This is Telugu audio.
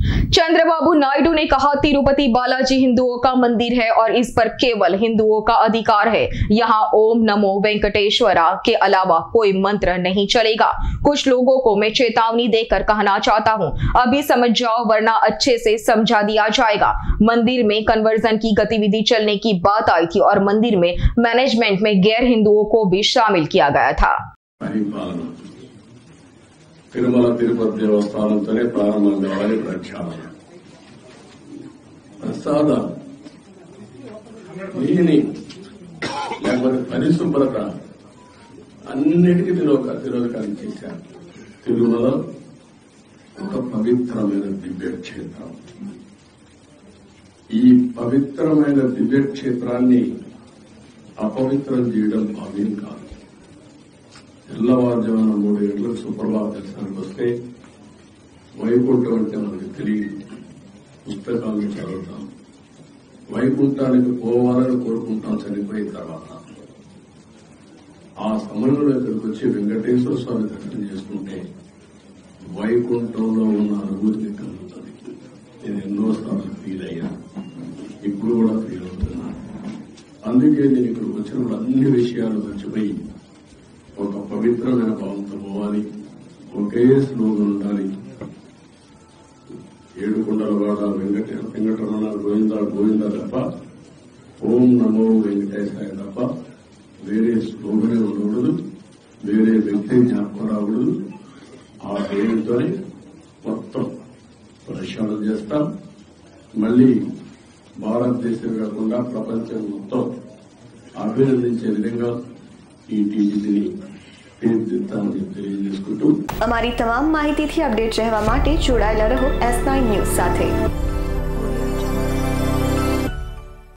चंद्रबाबू नायडू ने कहा, तिरुपति बालाजी हिंदुओं का मंदिर है और इस पर केवल हिंदुओं का अधिकार है। यहाँ ओम नमो वेंकटेश्वरा के अलावा कोई मंत्र नहीं चलेगा। कुछ लोगों को मैं चेतावनी देकर कहना चाहता हूँ, अभी समझ जाओ वरना अच्छे से समझा दिया जाएगा। मंदिर में कन्वर्जन की गतिविधि चलने की बात आई थी और मंदिर में मैनेजमेंट में गैर हिंदुओं को भी शामिल किया गया था। తిరుమల తిరుపతి దేవస్థానంతోనే ప్రారంభం కావాలి ప్రక్షాళన ప్రసాదం దీని లేకపోతే పరిశుభ్రత అన్నిటికీ తిరోధకాలు చేశారు. తిరుమల ఒక పవిత్రమైన దివ్యక్షేత్రం. ఈ పవిత్రమైన దివ్యక్షేత్రాన్ని అపవిత్రం చేయడం భావ్యం కాదు. తెల్లవారుజామున 3 గంటలకు సుప్రభాత దర్శనానికి వస్తే వైకుంఠం అంటే మనకు తెలియదు. పుస్తకాలను చదువుతాం, వైకుంఠానికి పోవాలని కోరుకుంటాం చనిపోయిన తర్వాత. ఆ సమయంలో ఇక్కడికి వచ్చి వెంకటేశ్వర స్వామి దర్శనం చేసుకుంటే వైకుంఠంలో ఉన్న అనుభూతిని కలుగుతుంది. నేను ఎన్నోసార్లు ఫీల్ అయ్యా, ఇప్పుడు కూడా ఫీల్ అవుతున్నా. అందుకే నేను ఇక్కడికి వచ్చినప్పుడు అన్ని విషయాలు మర్చిపోయి ఒక పవిత్రమైన భావంతో పోవాలి, ఒకే స్లోగన్ ఉండాలి. ఏడుకొండలవాడ వెంకటరమణ గోవింద గోవింద తప్ప, ఓం నమో వెంకటేశాయ తప్ప వేరే స్లోగనే ఉండకూడదు, వేరే వ్యక్తి జ్ఞాపకం రాకూడదు. ఆ పేరుతోనే మొత్తం ప్రక్షాళన చేస్తాం. మళ్లీ భారతదేశం కాకుండా ప్రపంచం మొత్తం అభినందించే విధంగా ఈ టీజీని અમારી તમામ માહિતીથી અપડેટ રહેવા માટે જોડાયેલા રહો S9 ન્યૂઝ સાથે।